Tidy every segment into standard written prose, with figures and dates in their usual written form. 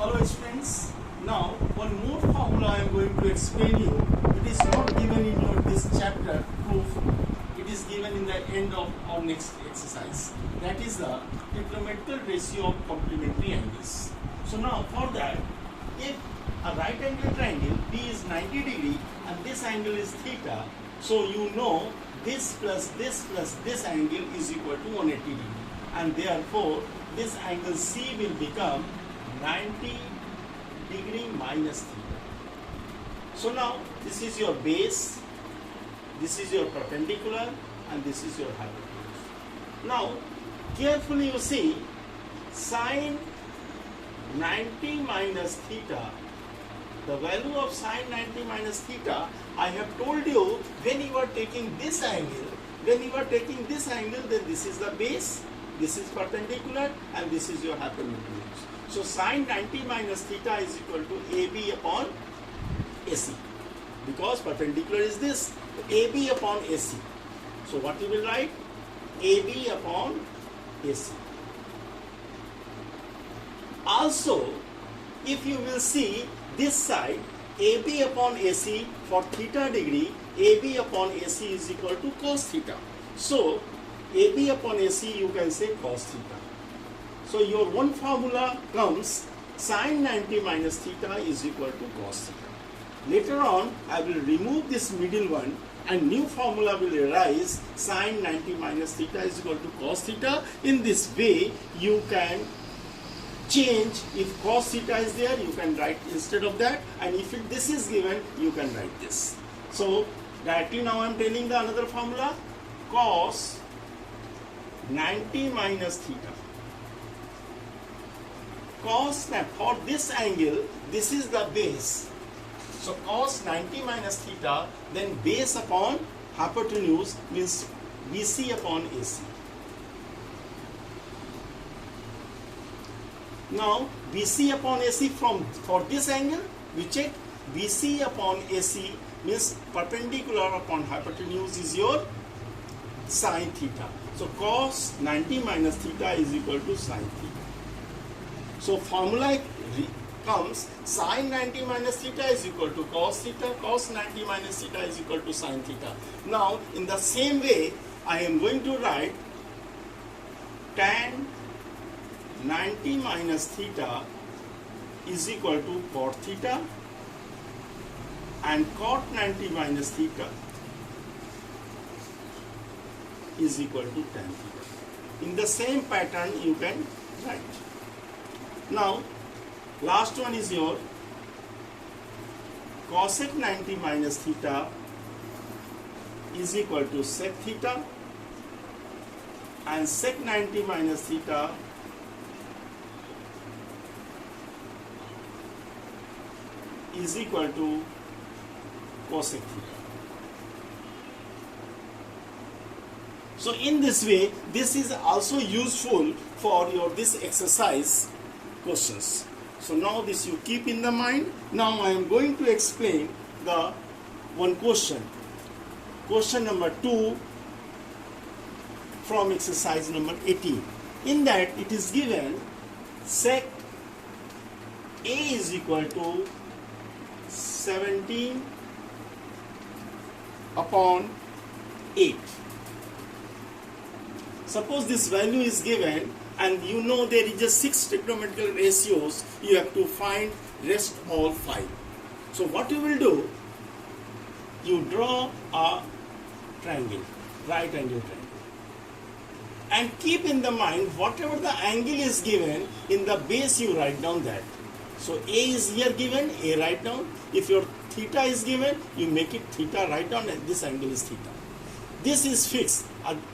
Hello students, now one more formula I am going to explain you. It is not given in your this chapter proof, it is given in the end of our next exercise. That is the trigonometrical ratio of complementary angles. So now for that, if a right angle triangle B is 90 degree and this angle is theta, so you know this plus this angle is equal to 180 degree, and therefore this angle C will become 90 degree minus theta. So now this is your base, this is your perpendicular, and this is your hypotenuse. Now carefully you see, sine 90 minus theta, the value of sine 90 minus theta, I have told you when you are taking this angle, then this is the base, this is perpendicular, and this is your hypotenuse. So sine 90 minus theta is equal to AB upon AC, because perpendicular is this, AB upon AC. So what you will write? AB upon AC. Also, if you will see this side, AB upon AC for theta degree, AB upon AC is equal to cos theta. So AB upon AC you can say cos theta. So your one formula comes sine 90 minus theta is equal to cos theta. Later on I will remove this middle one and new formula will arise, sine 90 minus theta is equal to cos theta. In this way you can change, if cos theta is there you can write instead of that, and if this is given you can write this. So directly now I am telling the another formula, cos 90 minus theta. Cos, for this angle, this is the base. So cos 90 minus theta, then base upon hypotenuse means BC upon AC. Now BC upon AC for this angle, we check BC upon AC means perpendicular upon hypotenuse is your sine theta. So cos 90 minus theta is equal to sine theta. So formula comes sine 90 minus theta is equal to cos theta, cos 90 minus theta is equal to sine theta. Now in the same way I am going to write tan 90 minus theta is equal to cot theta, and cot 90 minus theta is equal to tan theta. In the same pattern you can write. Now last one is your cosec 90 minus theta is equal to sec theta, and sec 90 minus theta is equal to cosec theta. So in this way, this is also useful for your this exercise questions. So now this you keep in the mind. Now I am going to explain the one question. Question number 2 from exercise number 18. In that it is given sec A is equal to 17 upon 8. Suppose this value is given and you know there is just 6 trigonometrical ratios, you have to find rest all 5. So what you will do, you draw a triangle, right angle triangle, and keep in the mind whatever the angle is given, in the base you write down that. So A is here given, A write down. If your theta is given, you make it theta, write down, and this angle is theta. This is fixed,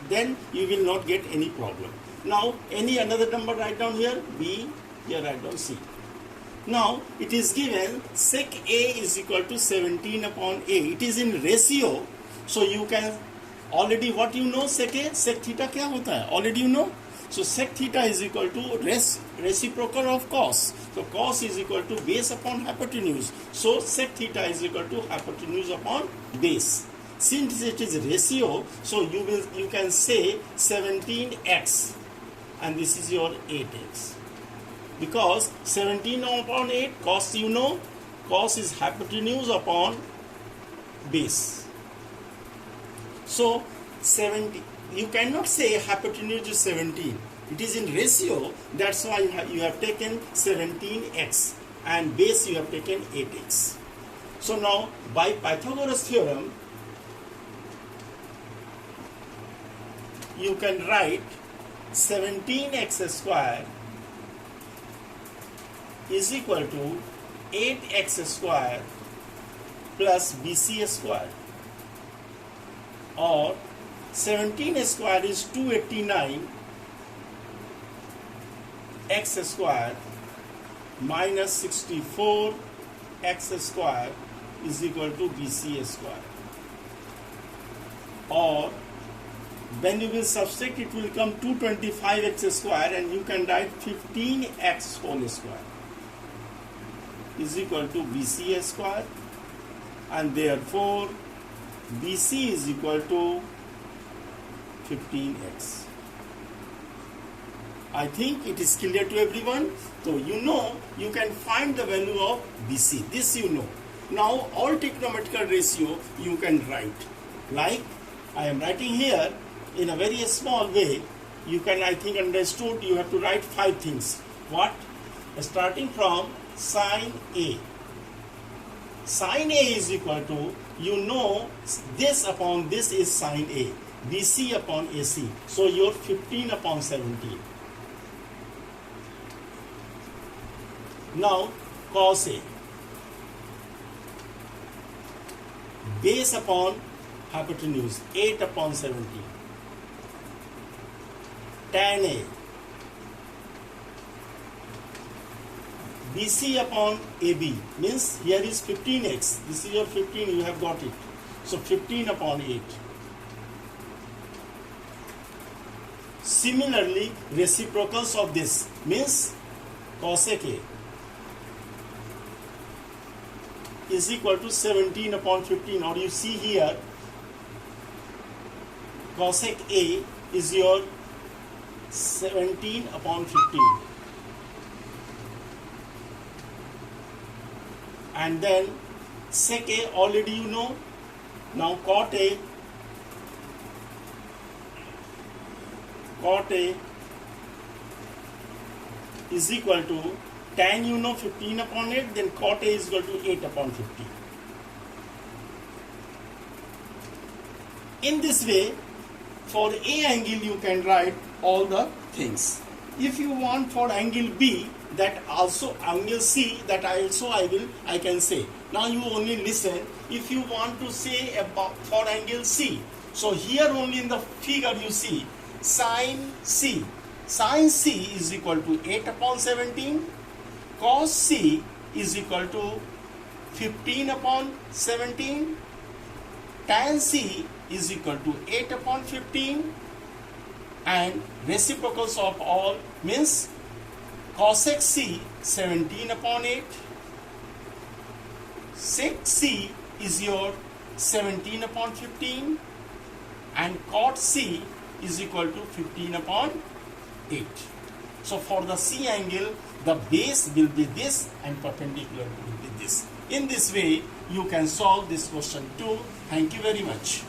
then you will not get any problem. Now any another number write down here, B, here write down C. Now it is given sec A is equal to 17 upon A. It is in ratio, so you can already what you know, sec A, sec theta क्या होता है, already you know. So sec theta is equal to reciprocal of cos. So cos is equal to base upon hypotenuse. So sec theta is equal to hypotenuse upon base. Since it is ratio, so you can say 17x, and this is your 8x. because 17 upon 8 cos, you know, cos is hypotenuse upon base. So 70, you cannot say hypotenuse is 17. It is in ratio, that's why you have taken 17x and base you have taken 8x. So now by Pythagoras theorem, you can write 17x square is equal to 8x square plus bc square, or 17 square is 289 x square minus 64 x square is equal to bc square, or when you will subtract it will come 225x square, and you can write 15x whole square is equal to bc square, and therefore bc is equal to 15x. I think it is clear to everyone. So you know you can find the value of bc. This you know. Now all trigonometrical ratio you can write. Like I am writing here in a very small way. You can, I think, understood. You have to write 5 things. What? Starting from sine A. Sine A is equal to, you know, this upon this is sine A. BC upon AC. So your 15 upon 17. Now cos A. Base upon hypotenuse 8 upon 17. Tan A. BC upon AB means here is 15x. This is your 15, you have got it. So 15 upon 8. Similarly, reciprocals of this means cosec A is equal to 17 upon 15, or you see here cosec A is your 17 upon 15. And then sec A already you know. Now cot A is equal to tan, you know, 15 upon 8, then cot A is equal to 8 upon 15. In this way, for A angle you can write all the things. If you want for angle B, that also angle C, that I can say. Now you only listen. If you want to say about for angle C, so here only in the figure you see sine C. Sine C is equal to 8 upon 17. Cos C is equal to 15 upon 17. Tan C is equal to 8 upon 15. And reciprocals of all means cosec C 17 upon 8. Sec C is your 17 upon 15. And cot C is equal to 15 upon 8. So for the C angle, the base will be this and perpendicular will be this. In this way, you can solve this question too. Thank you very much.